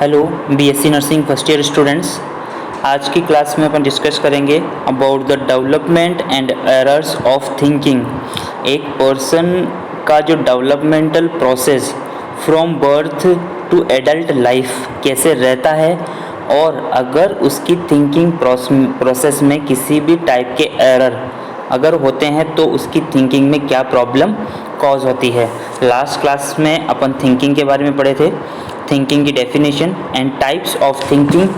Hello BSc nursing first year students. आज की class में अपन डिस्कस करेंगे about the development and errors of thinking. एक पर्सन का जो developmental process from birth to adult life कैसे रहता है, और अगर उसकी थिंकिंग प्रोसेस में किसी भी टाइप के एरर अगर होते हैं तो उसकी थिंकिंग में क्या प्रॉब्लम कॉज होती है। लास्ट क्लास में अपन थिंकिंग के बारे में पढ़े थे, थिंकिंग की definition and types of thinking,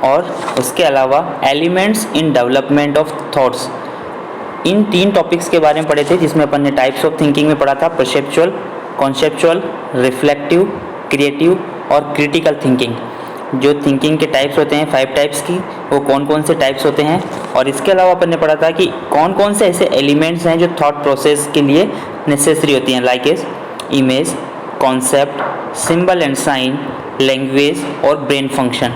और उसके अलावा elements in development of thoughts. In 3 topics के बारे में पढ़े थे, जिसमें अपन ने टाइप्स ऑफ थिंकिंग में पढ़ा था परसेप्चुअल, कॉन्सेप्चुअल, रिफ्लेक्टिव, क्रिएटिव और क्रिटिकल थिंकिंग। जो थिंकिंग के टाइप्स होते हैं 5 टाइप्स की, वो कौन कौन से टाइप्स होते हैं, और इसके अलावा अपन ने पढ़ा था कि कौन कौन से ऐसे एलिमेंट्स हैं जो थॉट प्रोसेस के लिए नेसेसरी होती हैं, like as image, concept, symbol and sign, language और ब्रेन फंक्शन।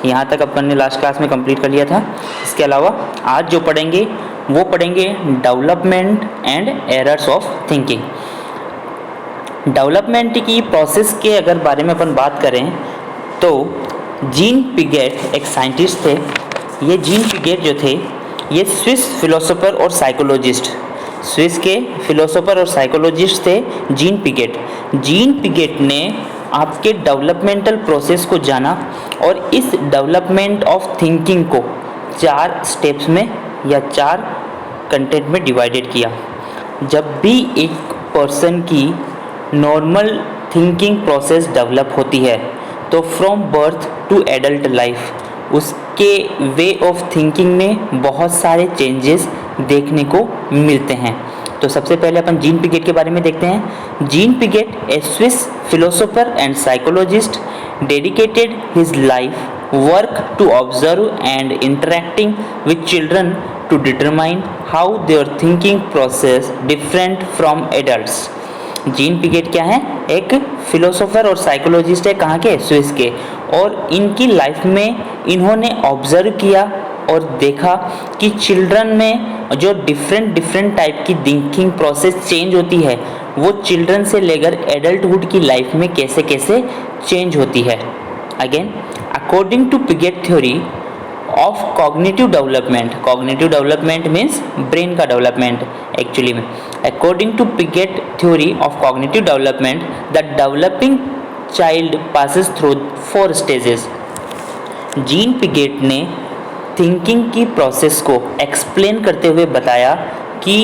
यहाँ तक अपन ने लास्ट क्लास में कंप्लीट कर लिया था। इसके अलावा आज जो पढ़ेंगे वो पढ़ेंगे development and errors of thinking. Development की प्रोसेस के अगर बारे में अपन बात करें तो जीन पिगेट एक साइंटिस्ट थे। ये जीन पिगेट जो थे ये स्विस फिलोसोफर और साइकोलॉजिस्ट, स्विस के फिलोसोफर और साइकोलॉजिस्ट थे जीन पिगेट। जीन पिगेट ने आपके डेवलपमेंटल प्रोसेस को जाना और इस डेवलपमेंट ऑफ थिंकिंग को 4 स्टेप्स में या 4 कंटेंट में डिवाइडेड किया। जब भी एक पर्सन की नॉर्मल थिंकिंग प्रोसेस डेवलप होती है तो from birth to adult life उसके वे ऑफ थिंकिंग में बहुत सारे चेंजेस देखने को मिलते हैं। तो सबसे पहले अपन जीन पिगेट के बारे में देखते हैं। Jean Piaget a Swiss philosopher and psychologist dedicated his life work to observe and interacting with children to determine how their thinking process different from adults. Jean Piaget क्या है? एक फिलोसोफर और psychologist है। कहाँ के? स्विस के। और इनकी लाइफ में इन्होंने ऑब्जर्व किया और देखा कि चिल्ड्रन में जो डिफरेंट टाइप की थिंकिंग प्रोसेस चेंज होती है वो चिल्ड्रन से लेकर एडल्टहुड की लाइफ में कैसे कैसे चेंज होती है। Again according to Piaget theory of cognitive development means brain का डेवलपमेंट एक्चुअली में। According to Piaget theory of cognitive development the developing child passes through 4 stages. Jean Piaget ने थिंकिंग की प्रोसेस को एक्सप्लेन करते हुए बताया कि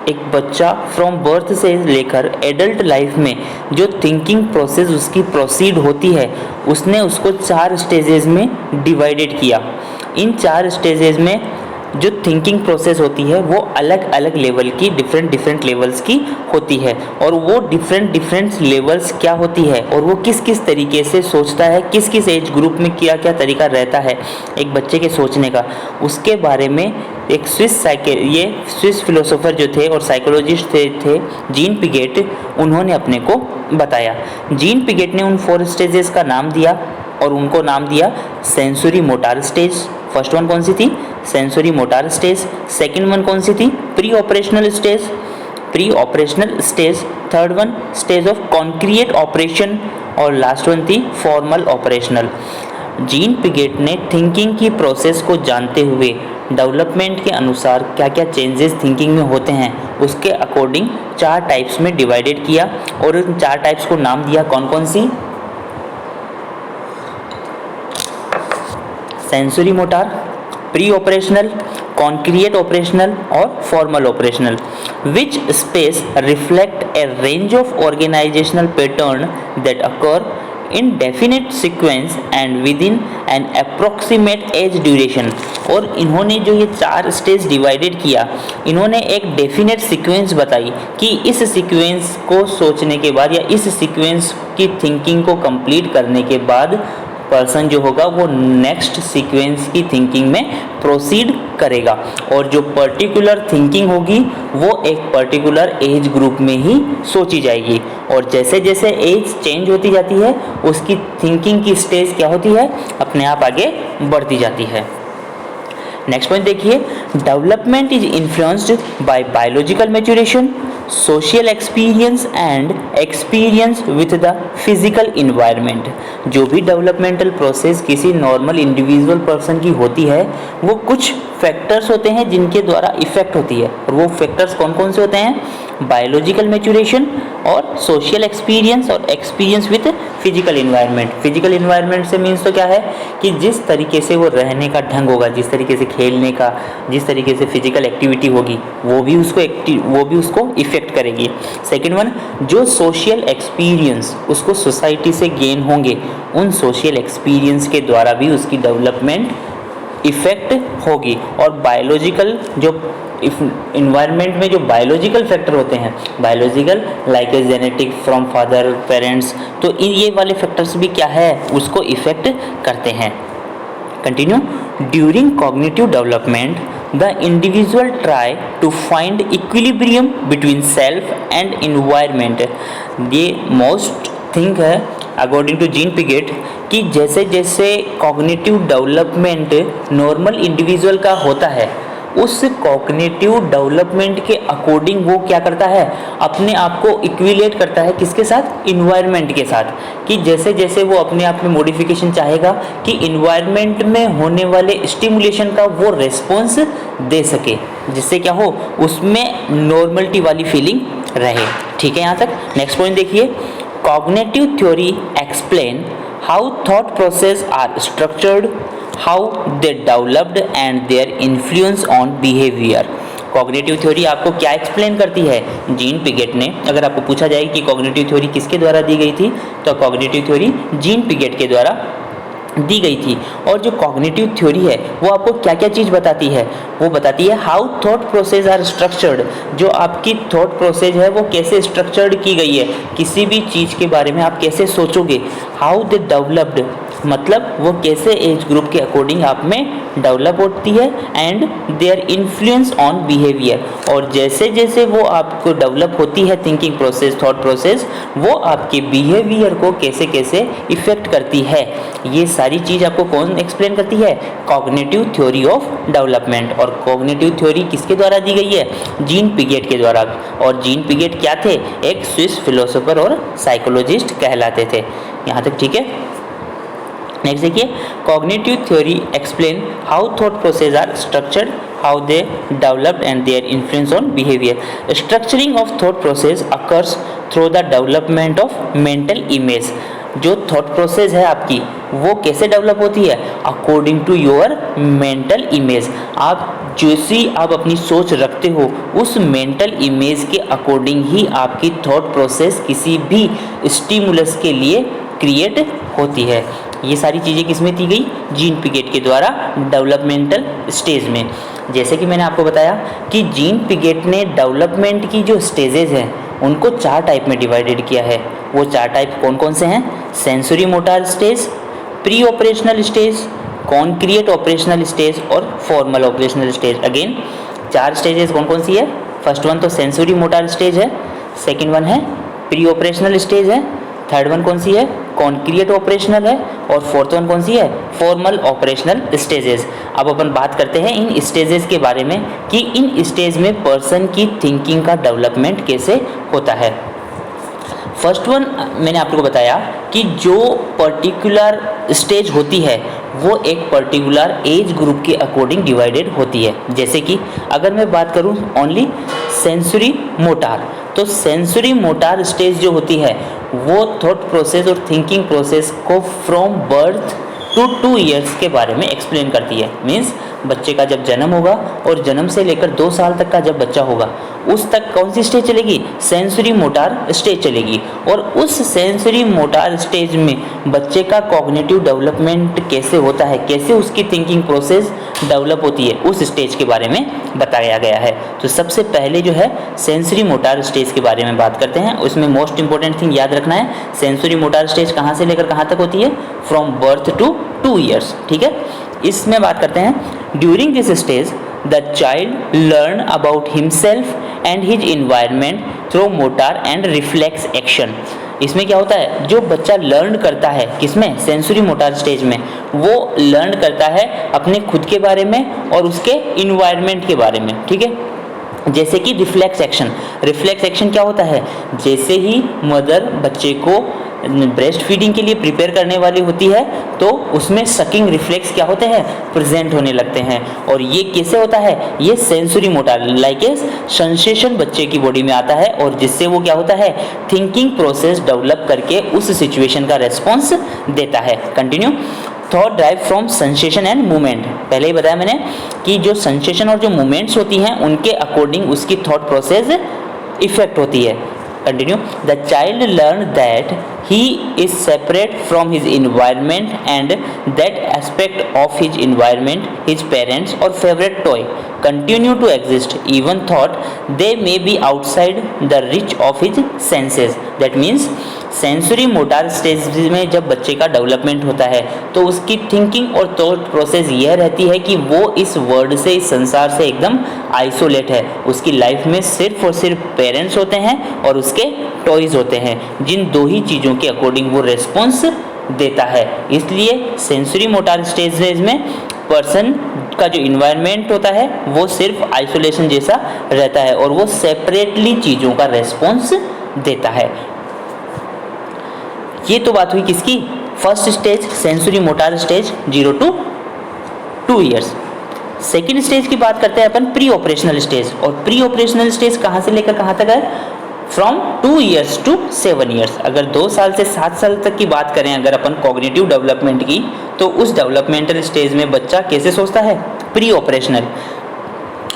एक बच्चा फ्रॉम बर्थ से लेकर एडल्ट लाइफ में जो थिंकिंग प्रोसेस उसकी प्रोसीड होती है उसने उसको 4 स्टेजेस में डिवाइडेड किया। इन 4 स्टेजेस में जो थिंकिंग प्रोसेस होती है वो अलग अलग लेवल की डिफरेंट लेवल्स की होती है, और वो डिफरेंट लेवल्स क्या होती है और वो किस किस तरीके से सोचता है, किस किस एज ग्रुप में क्या क्या तरीका रहता है एक बच्चे के सोचने का, उसके बारे में एक स्विस फिलोसोफर जो थे और साइकोलॉजिस्ट थे जीन पिगेट, उन्होंने अपने को बताया। जीन पिगेट ने उन 4 स्टेजेस का नाम दिया और उनको नाम दिया sensory motor stage. First one कौन सी थी? Sensory motor stage. Second one कौन सी थी? Pre operational stage. Third one stage of concrete operation, और लास्ट वन थी फॉर्मल ऑपरेशनल। जीन पिगेट ने थिंकिंग की प्रोसेस को जानते हुए डेवलपमेंट के अनुसार क्या क्या चेंजेस थिंकिंग में होते हैं उसके अकॉर्डिंग 4 टाइप्स में डिवाइडेड किया, और उन 4 टाइप्स को नाम दिया कौन कौन सी? Sensory motor, pre operational, concrete operational और formal operational, which space reflect a range of organizational pattern that occur in definite sequence and within an approximate age duration। और इन्होंने जो ये 4 स्टेज डिवाइडेड किया, इन्होंने एक डेफिनेट सीक्वेंस बताई कि इस सीक्वेंस को सोचने के बाद या इस सीक्वेंस की थिंकिंग को कंप्लीट करने के बाद पर्सन जो होगा वो नेक्स्ट सीक्वेंस की थिंकिंग में प्रोसीड करेगा, और जो पर्टिकुलर थिंकिंग होगी वो एक पर्टिकुलर एज ग्रुप में ही सोची जाएगी, और जैसे जैसे एज चेंज होती जाती है उसकी थिंकिंग की स्टेज क्या होती है? अपने आप आगे बढ़ती जाती है। नेक्स्ट पॉइंट देखिए, development is influenced by biological maturation, social experience and experience with the physical environment. जो भी डेवलपमेंटल प्रोसेस किसी नॉर्मल इंडिविजुअल पर्सन की होती है वो कुछ फैक्टर्स होते हैं जिनके द्वारा इफेक्ट होती है, और वो फैक्टर्स कौन कौन से होते हैं? बायोलॉजिकल मैच्योरेशन और सोशल एक्सपीरियंस और experience with physical environment. Physical environment से मीन्स तो क्या है कि जिस तरीके से वो रहने का ढंग होगा, जिस तरीके से खेलने का, जिस तरीके से फिजिकल एक्टिविटी होगी वो भी उसको इफेक्ट करेगी। सेकेंड वन, जो सोशल एक्सपीरियंस उसको सोसाइटी से गेन होंगे, उन सोशल एक्सपीरियंस के द्वारा भी उसकी डेवलपमेंट इफेक्ट होगी। और बायोलॉजिकल जो इन्वायरमेंट में जो बायोलॉजिकल फैक्टर होते हैं, biological like a genetic from father parents, तो ये वाले फैक्टर्स भी क्या है उसको इफेक्ट करते हैं। Continue. During cognitive development the individual try to find equilibrium between self and environment. ये मोस्ट थिंग है अकॉर्डिंग टू जीन पिगेट कि जैसे जैसे कॉग्निटिव डेवलपमेंट नॉर्मल इंडिविजुअल का होता है, उस कॉग्निटिव डेवलपमेंट के अकॉर्डिंग वो क्या करता है, अपने आप को इक्विलेट करता है किसके साथ? इन्वायरमेंट के साथ। कि जैसे जैसे वो अपने आप में मॉडिफिकेशन चाहेगा कि इन्वायरमेंट में होने वाले स्टिमुलेशन का वो रिस्पॉन्स दे सके, जिससे क्या हो, उसमें नॉर्मलिटी वाली फीलिंग रहे। ठीक है, यहाँ तक। नेक्स्ट पॉइंट देखिए, cognitive theory explain how thought process are structured, how they developed and their influence on behavior। Cognitive theory आपको क्या एक्सप्लेन करती है? जीन पिगेट ने, अगर आपको पूछा जाए कि कॉग्निटिव थ्योरी किसके द्वारा दी गई थी, तो कॉग्निटिव थ्योरी जीन पिगेट के द्वारा दी गई थी। और जो कॉग्निटिव थ्योरी है वो आपको क्या क्या चीज़ बताती है? वो बताती है how thought process are structured. जो आपकी थॉट प्रोसेस है वो कैसे स्ट्रक्चर्ड की गई है, किसी भी चीज़ के बारे में आप कैसे सोचोगे। हाउ दे डेवलप्ड, मतलब वो कैसे एज ग्रुप के अकॉर्डिंग आप में डेवलप होती है। And their influence on behaviour, और जैसे जैसे वो आपको डेवलप होती है थिंकिंग प्रोसेस, थॉट प्रोसेस, वो आपके बिहेवियर को कैसे कैसे इफेक्ट करती है। ये सारी चीज़ आपको कौन एक्सप्लेन करती है? Cognitive theory of development. और कॉग्निटिव थ्योरी किसके द्वारा दी गई है? जीन पिगेट के द्वारा। और जीन पिगेट क्या थे? एक स्विस फिलोसोफर और साइकोलॉजिस्ट कहलाते थे। यहाँ तक ठीक है। नेक्स्ट देखिए, cognitive theory explain how thought process are structured, how they developed and their influence on behaviour. Structuring of thought process occurs through the development of mental image. जो thought process है आपकी वो कैसे डेवलप होती है? According to your mental image. आप जैसी आप अपनी सोच रखते हो उस मेंटल इमेज के अकॉर्डिंग ही आपकी थॉट प्रोसेस किसी भी स्टिमुलस के लिए क्रिएट होती है। ये सारी चीज़ें किसमें दी गई? जीन पिगेट के द्वारा डेवलपमेंटल स्टेज में। जैसे कि मैंने आपको बताया कि जीन पिगेट ने डेवलपमेंट की जो स्टेजेस हैं उनको 4 टाइप में डिवाइडेड किया है। वो 4 टाइप कौन कौन से हैं? Sensory motor stage, pre operational stage, concrete operational stage और formal operational stage. Again 4 stages कौन कौन सी है? फर्स्ट वन तो सेंसरी मोटर स्टेज है, सेकेंड वन है प्री ऑपरेशनल स्टेज है, थर्ड वन कौन सी है? कॉन्क्रिएट ऑपरेशनल है, और फोर्थ वन कौन सी है? Formal operational stages. अब अपन बात करते हैं इन स्टेजेस के बारे में कि इन स्टेज में पर्सन की थिंकिंग का डेवलपमेंट कैसे होता है। फर्स्ट वन मैंने आपको बताया कि जो पर्टिकुलर स्टेज होती है वो एक पर्टिकुलर एज ग्रुप के अकॉर्डिंग डिवाइडेड होती है। जैसे कि अगर मैं बात करूं ओनली सेंसरी मोटर, तो सेंसरी मोटर स्टेज जो होती है वो थॉट प्रोसेस और थिंकिंग प्रोसेस को फ्रॉम बर्थ टू 2 ईयर्स के बारे में एक्सप्लेन करती है। मीन्स बच्चे का जब जन्म होगा और जन्म से लेकर 2 साल तक का जब बच्चा होगा उस तक कौन सी स्टेज चलेगी? सेंसरी मोटर स्टेज चलेगी। और उस सेंसरी मोटर स्टेज में बच्चे का कॉग्निटिव डेवलपमेंट कैसे होता है, कैसे उसकी थिंकिंग प्रोसेस डेवलप होती है, उस स्टेज के बारे में बताया गया है। तो सबसे पहले जो है सेंसरी मोटर स्टेज के बारे में बात करते हैं। उसमें मोस्ट इंपॉर्टेंट थिंग याद रखना है, सेंसरी मोटर स्टेज कहाँ से लेकर कहाँ तक होती है? From birth to 2 years. ठीक है, इसमें बात करते हैं during this stage the child learn about himself and his environment through motor and reflex action. इसमें क्या होता है? जो बच्चा लर्न करता है किसमें? सेंसरी मोटर स्टेज में। वो लर्न करता है अपने खुद के बारे में और उसके इन्वायरमेंट के बारे में। ठीक है, जैसे कि रिफ्लेक्स एक्शन। रिफ्लेक्स एक्शन क्या होता है? जैसे ही मदर बच्चे को ब्रेस्ट फीडिंग के लिए प्रिपेयर करने वाली होती है तो उसमें सकिंग रिफ्लेक्स क्या होते हैं? प्रेजेंट होने लगते हैं। और ये कैसे होता है? ये sensory motor like a sensation बच्चे की बॉडी में आता है और जिससे वो क्या होता है? थिंकिंग प्रोसेस डेवलप करके उस सिचुएशन का रेस्पॉन्स देता है। Continue. Thought drive from sensation and movement. पहले ही बताया मैंने कि जो सेंसेशन और जो मूवमेंट्स होती हैं उनके अकॉर्डिंग उसकी थॉट प्रोसेस इफेक्ट होती है। Continue. The child learn that he is separate from his environment and that aspect of his environment, his parents or favorite toy, continue to exist even thought they may be outside the reach of his senses. That means sensory motor stage में जब बच्चे का development होता है तो उसकी thinking और thought process यह रहती है कि वो इस वर्ल्ड से, इस संसार से एकदम आइसोलेट है। उसकी लाइफ में सिर्फ और सिर्फ पेरेंट्स होते हैं और उसके टॉयज होते हैं, जिन दो ही चीज़ों के अकॉर्डिंग वो रेस्पॉन्स देता है। इसलिए सेंसरी मोटर स्टेज में पर्सन का जो इन्वायरमेंट होता है वो सिर्फ आइसोलेशन जैसा रहता है और वो सेपरेटली चीज़ों का रेस्पॉन्स देता है। ये तो बात हुई किसकी? First stage sensory motor stage 0 to 2 years. Second stage की बात करते हैं अपन प्री ऑपरेशनल स्टेज। और प्री ऑपरेशनल स्टेज कहाँ से लेकर कहाँ तक है? From 2 years to 7 years. अगर 2 साल से 7 साल तक की बात करें अगर अपन कॉग्निटिव डेवलपमेंट की, तो उस डेवलपमेंटल स्टेज में बच्चा कैसे सोचता है? Pre operational.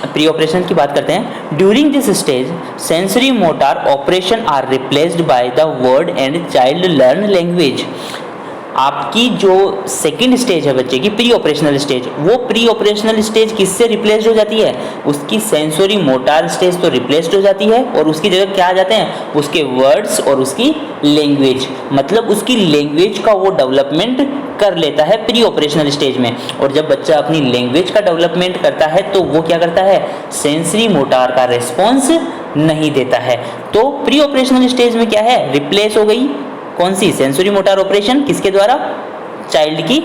प्री ऑपरेशन की बात करते हैं। During this stage sensory motor operation are replaced by the word and child learn language. आपकी जो सेकेंड स्टेज है बच्चे की प्री ऑपरेशनल स्टेज, वो प्री ऑपरेशनल स्टेज किससे रिप्लेस्ड हो जाती है? उसकी सेंसरी मोटर स्टेज तो रिप्लेस्ड हो जाती है और उसकी जगह क्या आ जाते हैं? उसके वर्ड्स और उसकी लैंग्वेज। मतलब उसकी लैंग्वेज का वो डेवलपमेंट कर लेता है प्री ऑपरेशनल स्टेज में। और जब बच्चा अपनी लैंग्वेज का डेवलपमेंट करता है तो वो क्या करता है? सेंसरी मोटर का रिस्पॉन्स नहीं देता है। तो प्री ऑपरेशनल स्टेज में क्या है? रिप्लेस हो गई कौन सी? Sensory motor operation. किसके द्वारा? चाइल्ड की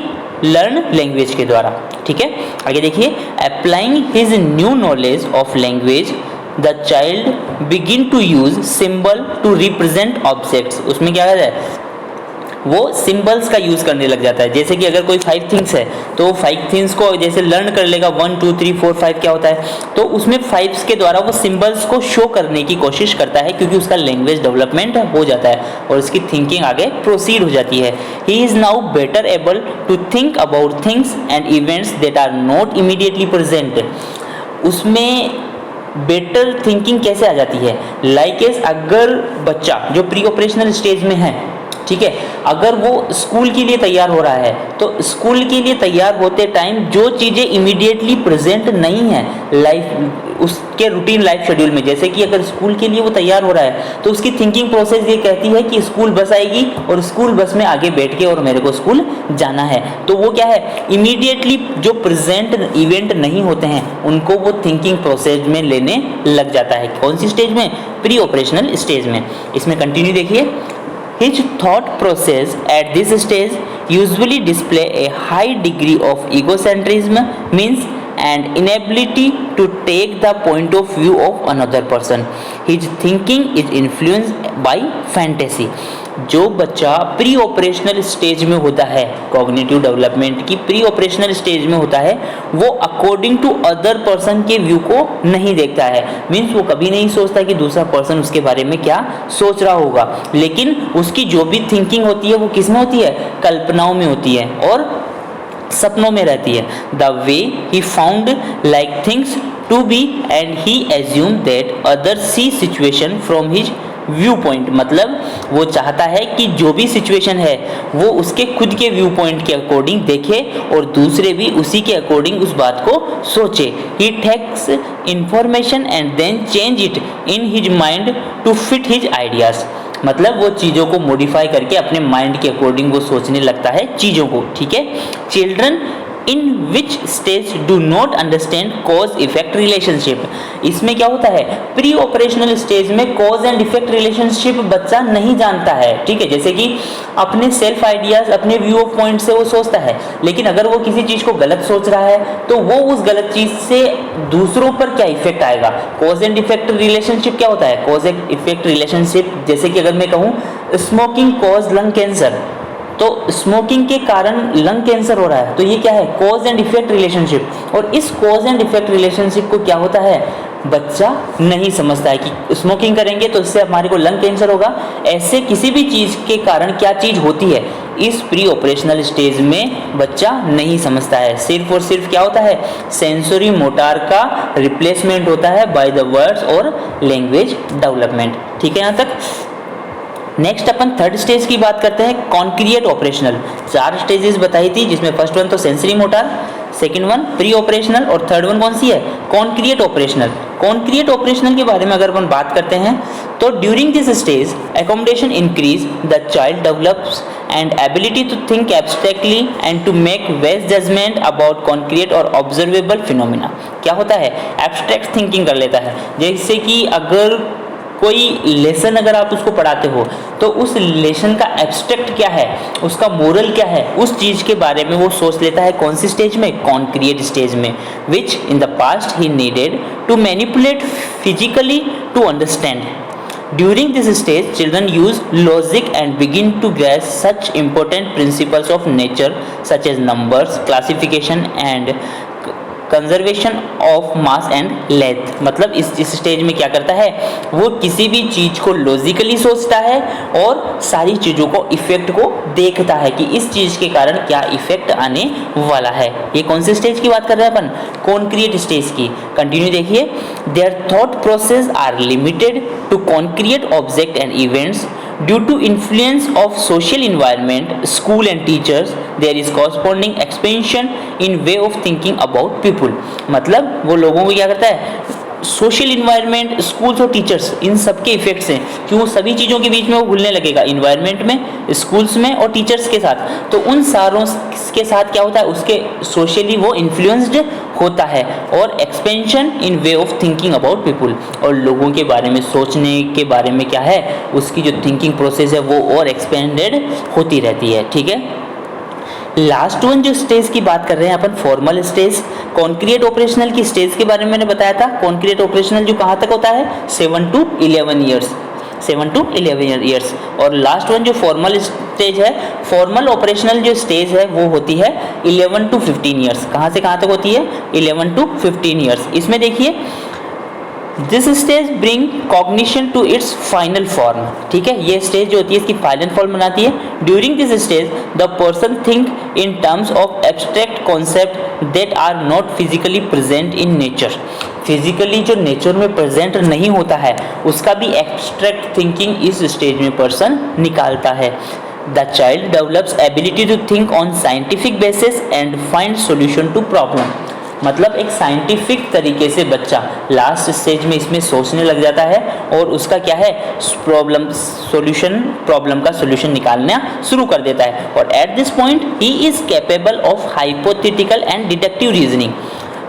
लर्न लैंग्वेज के द्वारा। ठीक है, आगे देखिए। Applying his new knowledge of language the child begin to use symbol to represent objects. उसमें क्या है? वो सिंबल्स का यूज़ करने लग जाता है। जैसे कि अगर कोई 5 थिंग्स है तो 5 थिंग्स को जैसे लर्न कर लेगा 1 2 3 4 5 क्या होता है, तो उसमें 5 के द्वारा वो सिंबल्स को शो करने की कोशिश करता है क्योंकि उसका लैंग्वेज डेवलपमेंट हो जाता है और उसकी थिंकिंग आगे प्रोसीड हो जाती है। He is now better able to think about things and events that are not immediately present. उसमें बेटर थिंकिंग कैसे आ जाती है? लाइक अगर बच्चा जो प्री ऑपरेशनल स्टेज में है, ठीक है, अगर वो स्कूल के लिए तैयार हो रहा है तो स्कूल के लिए तैयार होते टाइम जो चीज़ें इमीडिएटली प्रेजेंट नहीं है लाइफ उसके रूटीन लाइफ शेड्यूल में, जैसे कि अगर स्कूल के लिए वो तैयार हो रहा है तो उसकी थिंकिंग प्रोसेस ये कहती है कि स्कूल बस आएगी और स्कूल बस में आगे बैठ के और मेरे को स्कूल जाना है। तो वो क्या है? इमीडिएटली जो प्रेजेंट इवेंट नहीं होते हैं उनको वो थिंकिंग प्रोसेस में लेने लग जाता है। कौन सी स्टेज में? प्री ऑपरेशनल स्टेज में। इसमें कंटिन्यू देखिए। His thought process at this stage usually display a high degree of egocentrism, means and inability to take the point of view of another person. His thinking is influenced by fantasy. जो बच्चा pre operational stage में होता है, cognitive development की pre operational stage में होता है, वो अकॉर्डिंग टू अदर पर्सन के व्यू को नहीं देखता है। मीन्स वो कभी नहीं सोचता कि दूसरा पर्सन उसके बारे में क्या सोच रहा होगा, लेकिन उसकी जो भी थिंकिंग होती है वो किस में होती है? कल्पनाओं में होती है और सपनों में रहती है। The way he found like things to be and he assume that other see situation from his view point. मतलब वो चाहता है कि जो भी सिचुएशन है वो उसके खुद के व्यू पॉइंट के अकॉर्डिंग देखे और दूसरे भी उसी के अकॉर्डिंग उस बात को सोचे। He takes information and then change it in his mind to fit his ideas. मतलब वो चीज़ों को मॉडिफाई करके अपने माइंड के अकॉर्डिंग वो सोचने लगता है चीज़ों को। ठीक है, children in which stage do not understand cause effect relationship. इसमें क्या होता है, प्री ऑपरेशनल स्टेज में कॉज एंड इफेक्ट रिलेशनशिप बच्चा नहीं जानता है, ठीक है। जैसे कि अपने सेल्फ आइडियाज, अपने व्यू ऑफ पॉइंट से वो सोचता है, लेकिन अगर वो किसी चीज को गलत सोच रहा है तो वो उस गलत चीज से दूसरों पर क्या इफेक्ट आएगा। कॉज एंड इफेक्ट रिलेशनशिप क्या होता है, कॉज एंड इफेक्ट रिलेशनशिप, जैसे कि अगर मैं कहूँ स्मोकिंग कॉज लंग कैंसर, तो स्मोकिंग के कारण लंग कैंसर हो रहा है, तो ये क्या है, कॉज एंड इफेक्ट रिलेशनशिप। और इस कॉज एंड इफेक्ट रिलेशनशिप को क्या होता है, बच्चा नहीं समझता है कि स्मोकिंग करेंगे तो इससे हमारे को लंग कैंसर होगा। ऐसे किसी भी चीज के कारण क्या चीज होती है, इस प्री ऑपरेशनल स्टेज में बच्चा नहीं समझता है। सिर्फ और सिर्फ क्या होता है, सेंसरी मोटार का रिप्लेसमेंट होता है बाय द वर्ड्स और लैंग्वेज डेवलपमेंट, ठीक है। यहाँ तक नेक्स्ट अपन थर्ड स्टेज की बात करते हैं, कॉन्क्रिएट ऑपरेशनल। 4 स्टेजेस बताई थी, जिसमें फर्स्ट वन तो sensory motor, second one pre operational और थर्ड वन कौन सी है, कॉन्क्रिएट ऑपरेशनल। कॉन्क्रिएट ऑपरेशनल के बारे में अगर अपन बात करते हैं तो during this stage accommodation increase, the child develops and ability to think abstractly and to make west judgment about concrete और ऑब्जर्वेबल फिनोमिना। क्या होता है, एब्स्ट्रैक्ट थिंकिंग कर लेता है। जैसे कि अगर कोई लेसन अगर आप उसको पढ़ाते हो तो उस लेसन का एब्स्ट्रैक्ट क्या है, उसका मोरल क्या है, उस चीज़ के बारे में वो सोच लेता है। कौन सी स्टेज में, कॉन्क्रिएट स्टेज में, which in the past he needed to manipulate physically to understand. During this stage, children use logic and begin to grasp such important principles of nature such as numbers, classification and conservation of mass and length. मतलब इस stage में क्या करता है, वो किसी भी चीज़ को लॉजिकली सोचता है और सारी चीज़ों को इफेक्ट को देखता है कि इस चीज़ के कारण क्या इफेक्ट आने वाला है। ये कौन से स्टेज की बात कर रहे हैं अपन, कॉन्क्रिएट स्टेज की। कंटिन्यू देखिए, their thought process are limited to concrete object and events due to influence of social environment, school and teachers, there is corresponding expansion in way of thinking about people। मतलब वो लोगों को क्या करता है, social environment, schools और teachers, इन सब के इफेक्ट्स हैं, क्यों सभी चीज़ों के बीच में वो घुलने लगेगा, इन्वायरमेंट में, स्कूल्स में और टीचर्स के साथ। तो उन सारों के साथ क्या होता है, उसके सोशली वो इन्फ्लुएंस्ड होता है। और expansion in way of thinking about people, और लोगों के बारे में सोचने के बारे में क्या है, उसकी जो थिंकिंग प्रोसेस है वो और एक्सपेंडेड होती रहती है, ठीक है। लास्ट वन जो स्टेज की बात कर रहे हैं अपन, फॉर्मल स्टेज। कॉन्क्रिएट ऑपरेशनल की स्टेज के बारे में मैंने बताया था, कॉन्क्रिएट ऑपरेशनल जो कहाँ तक होता है, 7 to 11 ईयर्स, 7 to 11 ईयर्स। और लास्ट वन जो फॉर्मल स्टेज है, फॉर्मल ऑपरेशनल जो स्टेज है वो होती है 11 to 15 ईयर्स। कहाँ से कहाँ तक होती है, 11 to 15 ईयर्स। इसमें देखिए, this stage bring cognition to its final form, ठीक है। ये स्टेज जो होती है इसकी फाइनल फॉर्म बनाती है। During this stage the person think in terms of abstract concept that are not physically present in nature. Physically जो नेचर में प्रेजेंट नहीं होता है उसका भी एब्स्ट्रैक्ट थिंकिंग इस स्टेज में पर्सन निकालता है। The child develops ability to think on scientific basis and find solution to problem. मतलब एक साइंटिफिक तरीके से बच्चा लास्ट स्टेज में इसमें सोचने लग जाता है और उसका क्या है, प्रॉब्लम का सॉल्यूशन निकालना शुरू कर देता है। और at this point he is capable of hypothetical and deductive reasoning.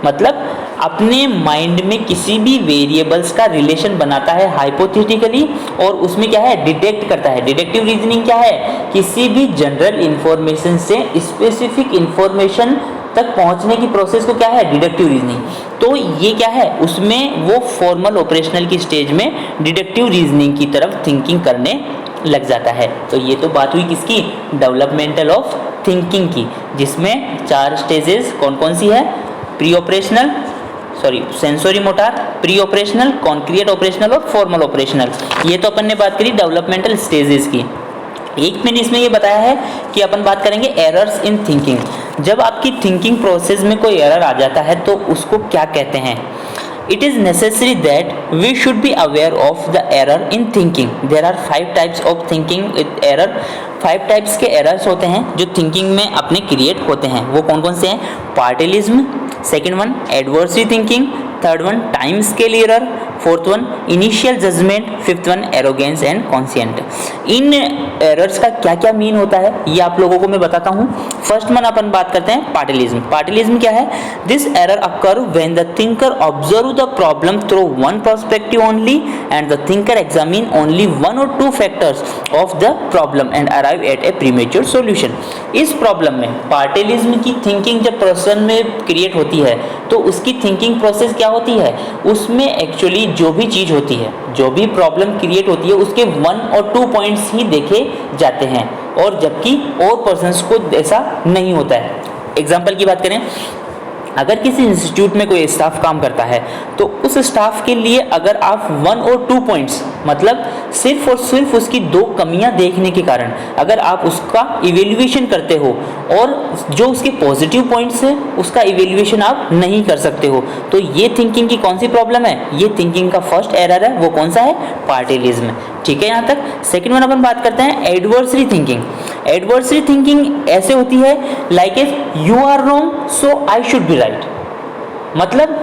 मतलब अपने माइंड में किसी भी वेरिएबल्स का रिलेशन बनाता है हाइपोथेटिकली, और उसमें क्या है, डिटेक्ट करता है। डिडक्टिव रीजनिंग क्या है, किसी भी जनरल इंफॉर्मेशन से स्पेसिफिक इंफॉर्मेशन तक पहुंचने की प्रोसेस को क्या है, डिडक्टिव रीजनिंग। तो ये क्या है, उसमें वो फॉर्मल ऑपरेशनल की स्टेज में डिडक्टिव रीजनिंग की तरफ थिंकिंग करने लग जाता है। तो ये तो बात हुई किसकी, डेवलपमेंटल ऑफ थिंकिंग की, जिसमें 4 स्टेजेस कौन कौन सी है, pre operational, sensory motor, pre operational, concrete operational और फॉर्मल ऑपरेशनल। ये तो अपन ने बात करी डेवलपमेंटल स्टेजेस की। एक मैंने इसमें ये बताया है कि अपन बात करेंगे एरर्स इन थिंकिंग। जब आपकी थिंकिंग प्रोसेस में कोई एरर आ जाता है तो उसको क्या कहते हैं। It is necessary that we should be aware of the error in thinking. There are 5 types of thinking error. 5 types के एरर्स होते हैं जो थिंकिंग में अपने क्रिएट होते हैं। वो कौन कौन से हैं, partialism, second one adversary thinking, third one time scale error, fourth one initial judgment, fifth one arrogance and conceit. इन एरर्स का क्या क्या मीन होता है ये आप लोगों को मैं बताता हूँ। फर्स्ट वन अपन बात करते हैं पार्टिलिज्म। पार्टिलिज्म क्या है? This error occur when the thinker observe the problem through one perspective only and the thinker examine only one और two factors of the problem and arrive at a premature solution. इस problem में partialism की thinking जब person में create होती है तो उसकी थिंकिंग प्रोसेस क्या होती है? उसमें एक्चुअली जो भी चीज़ होती है, जो भी प्रॉब्लम क्रिएट होती है, उसके वन और टू पॉइंट्स ही देखे जाते हैं, और जबकि और पर्सन्स को ऐसा नहीं होता है। एग्जाम्पल की बात करें, अगर किसी इंस्टीट्यूट में कोई स्टाफ काम करता है तो उस स्टाफ के लिए अगर आप वन और टू पॉइंट्स, मतलब सिर्फ और सिर्फ उसकी दो कमियां देखने के कारण अगर आप उसका इवेल्युएशन करते हो और जो उसके पॉजिटिव पॉइंट्स हैं उसका इवेल्युएशन आप नहीं कर सकते हो, तो ये थिंकिंग की कौन सी प्रॉब्लम है? ये थिंकिंग का फर्स्ट एरर है, वो कौन सा है? पार्टिलिज्म। ठीक है यहाँ तक। सेकंड वन अपन बात करते हैं एडवर्सरी थिंकिंग। एडवर्सरी थिंकिंग ऐसे होती है like if you are wrong so I should be right, मतलब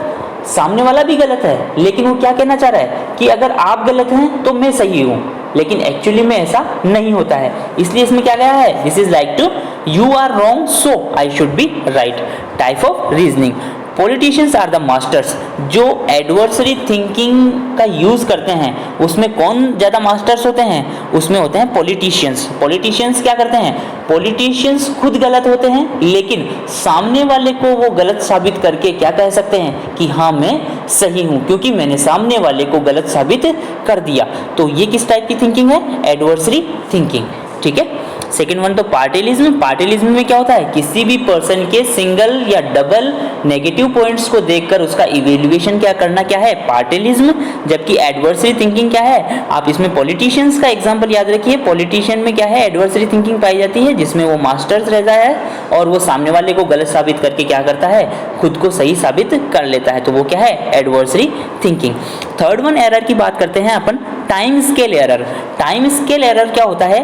सामने वाला भी गलत है लेकिन वो क्या कहना चाह रहा है कि अगर आप गलत हैं तो मैं सही हूं, लेकिन एक्चुअली में ऐसा नहीं होता है। इसलिए इसमें क्या गया है? This is like to you are wrong so I should be right type of reasoning. Politicians are the masters. जो एडवर्सरी थिंकिंग का यूज़ करते हैं उसमें कौन ज़्यादा मास्टर्स होते हैं? उसमें होते हैं पॉलिटिशियंस। पॉलिटिशियंस क्या करते हैं? पॉलिटिशियंस खुद गलत होते हैं लेकिन सामने वाले को वो गलत साबित करके क्या कह सकते हैं कि हाँ मैं सही हूँ, क्योंकि मैंने सामने वाले को गलत साबित कर दिया। तो ये किस टाइप की थिंकिंग है? Adversary thinking. ठीक है। सेकेंड वन तो पार्टिलिज्म। पार्टिलिज्म में क्या होता है? किसी भी पर्सन के सिंगल या डबल नेगेटिव पॉइंट्स को देखकर उसका इवेल्युएशन क्या करना क्या है? पार्टिलिज्म। जबकि एडवर्सरी थिंकिंग क्या है? आप इसमें पॉलिटिशियंस का एग्जांपल याद रखिए। पॉलिटिशियन में क्या है? एडवर्सरी थिंकिंग पाई जाती है जिसमें वो मास्टर्स रहता है और वो सामने वाले को गलत साबित करके क्या करता है? खुद को सही साबित कर लेता है। तो वो क्या है? Adversary thinking. Third one error की बात करते हैं अपन, time scale error. Time scale error क्या होता है?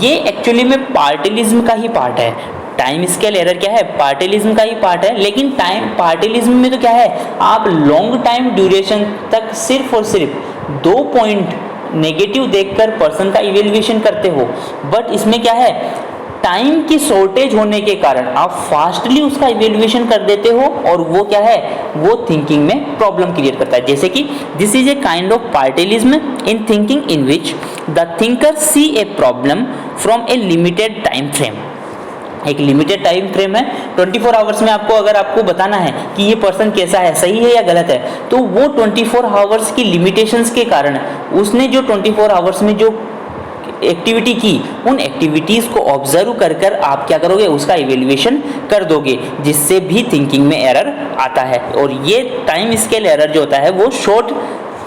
ये एक्चुअली में पार्टिलिज्म का ही पार्ट है। टाइम स्केल एरर क्या है? पार्टिलिज्म का ही पार्ट है, लेकिन टाइम पार्टिलिज्म में तो क्या है? आप लॉन्ग टाइम ड्यूरेशन तक सिर्फ और सिर्फ दो पॉइंट नेगेटिव देखकर पर्सन का इवेल्युएशन करते हो, बट इसमें क्या है? टाइम की शॉर्टेज होने के कारण आप फास्टली उसका इवेल्युएशन कर देते हो और वो क्या है? वो थिंकिंग में प्रॉब्लम क्रिएट करता है। जैसे कि this is a kind of partialism in thinking in which the thinker see a problem from a limited time frame. एक लिमिटेड टाइम फ्रेम है, 24 आवर्स में आपको अगर आपको बताना है कि ये पर्सन कैसा है, सही है या गलत है, तो वो 24 आवर्स की लिमिटेशंस के कारण उसने जो 24 आवर्स में जो एक्टिविटी की, उन एक्टिविटीज़ को ऑब्जर्व कर कर आप क्या करोगे? उसका इवेल्युएशन कर दोगे, जिससे भी थिंकिंग में एरर आता है। और ये टाइम स्केल एरर जो होता है वो शॉर्ट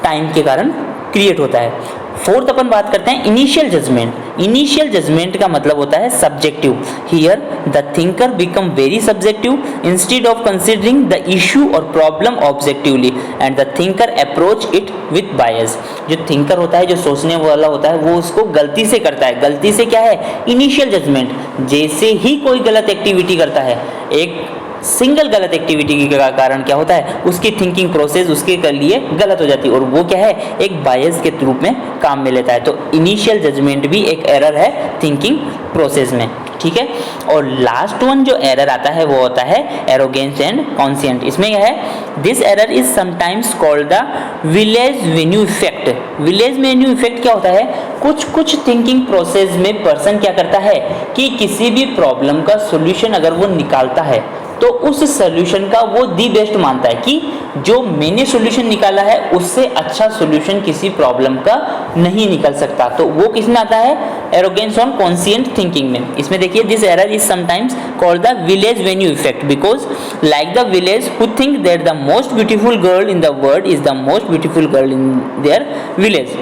टाइम के कारण क्रिएट होता है। फोर्थ अपन बात करते हैं इनिशियल जजमेंट। इनिशियल जजमेंट का मतलब होता है subjective. Here the thinker become very subjective instead of considering the issue और problem objectively and the thinker approach it with bias. जो थिंकर होता है, जो सोचने वाला होता है, वो उसको गलती से करता है। गलती से क्या है? Initial judgement. जैसे ही कोई गलत एक्टिविटी करता है, एक सिंगल गलत एक्टिविटी के कारण क्या होता है? उसकी थिंकिंग प्रोसेस उसके लिए गलत हो जाती है और वो क्या है? एक बायस के रूप में काम में लेता है। तो इनिशियल जजमेंट भी एक एरर है थिंकिंग प्रोसेस में। ठीक है। और लास्ट वन जो एरर आता है वो होता है एरोगेंस एंड कॉन्शियंट। इसमें क्या है? This error is sometimes called the village venue effect. Village venue effect क्या होता है? कुछ थिंकिंग प्रोसेस में पर्सन क्या करता है कि किसी भी प्रॉब्लम का सोल्यूशन अगर वो निकालता है तो उस सॉल्यूशन का वो दी बेस्ट मानता है कि जो मैंने सॉल्यूशन निकाला है उससे अच्छा सॉल्यूशन किसी प्रॉब्लम का नहीं निकल सकता। तो वो किस में आता है? एरोगेंस ऑन कॉन्शियंट थिंकिंग में। इसमें देखिए this error is sometimes called the village venue effect because like the village who think that the most beautiful girl in the world is the most beautiful girl in their village.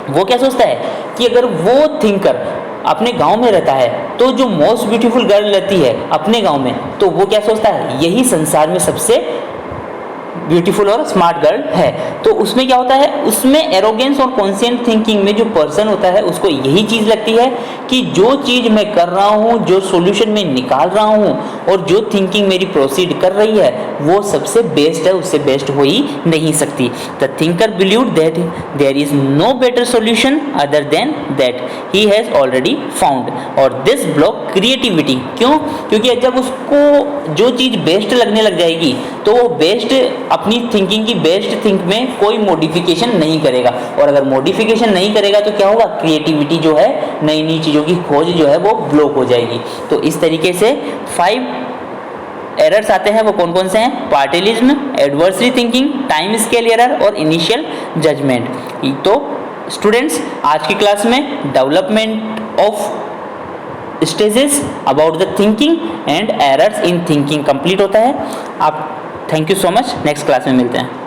वो क्या सोचता है कि अगर वो thinker अपने गांव में रहता है तो जो मोस्ट ब्यूटीफुल गर्ल रहती है अपने गांव में, तो वो क्या सोचता है? यही संसार में सबसे ब्यूटीफुल और स्मार्ट गर्ल है। तो उसमें क्या होता है, उसमें एरोगेंस और कॉन्शियंट थिंकिंग में जो पर्सन होता है उसको यही चीज़ लगती है कि जो चीज़ मैं कर रहा हूँ, जो सॉल्यूशन मैं निकाल रहा हूँ और जो थिंकिंग मेरी प्रोसीड कर रही है वो सबसे बेस्ट है, उससे बेस्ट हो ही नहीं सकती। The thinker believed that there is no better solution other than that he has already found, और दिस ब्लॉक क्रिएटिविटी। क्यों? क्योंकि जब उसको जो चीज़ बेस्ट लगने लग जाएगी तो वो बेस्ट अपनी थिंकिंग की बेस्ट थिंक में कोई मॉडिफिकेशन नहीं करेगा, और अगर मॉडिफिकेशन नहीं करेगा तो क्या होगा, क्रिएटिविटी जो है, नई नई चीज़ों की खोज जो है वो ब्लॉक हो जाएगी। तो इस तरीके से 5 एरर्स आते हैं, वो कौन कौन से हैं? Partialism, adversary thinking, time scale error और इनिशियल जजमेंट। तो स्टूडेंट्स, आज की क्लास में development of stages about the thinking and errors in thinking complete होता है। आप thank you so much, next class में मिलते हैं।